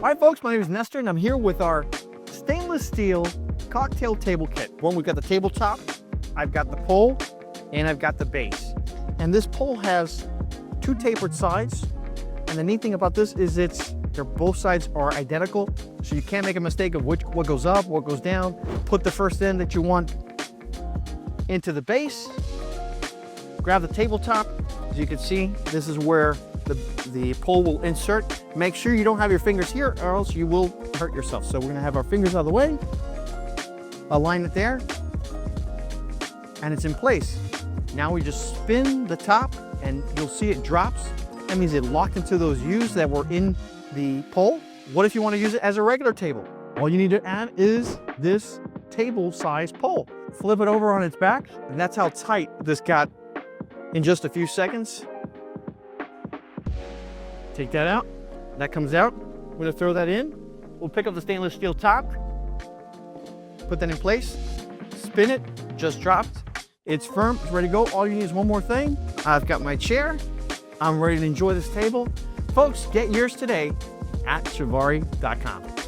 All right, folks, my name is Nestor, and I'm here with our stainless steel cocktail table kit. One, we've got the tabletop, I've got the pole, and I've got the base. And this pole has two tapered sides. And the neat thing about this is both sides are identical, so you can't make a mistake of what goes up, what goes down. Put the first end that you want into the base. Grab the tabletop. As you can see, this is where the pole will insert. Make sure you don't have your fingers here or else you will hurt yourself. So we're gonna have our fingers out of the way, align it there, and it's in place. Now we just spin the top and you'll see it drops. That means it locked into those U's that were in the pole. What if you want to use it as a regular table? All you need to add is this table size pole. Flip it over on its back, and that's how tight this got in just a few seconds. Take that out, that comes out. We're gonna throw that in. We'll pick up the stainless steel top, put that in place, spin it, just dropped. It's firm, it's ready to go. All you need is one more thing. I've got my chair. I'm ready to enjoy this table. Folks, get yours today at Chivari.com.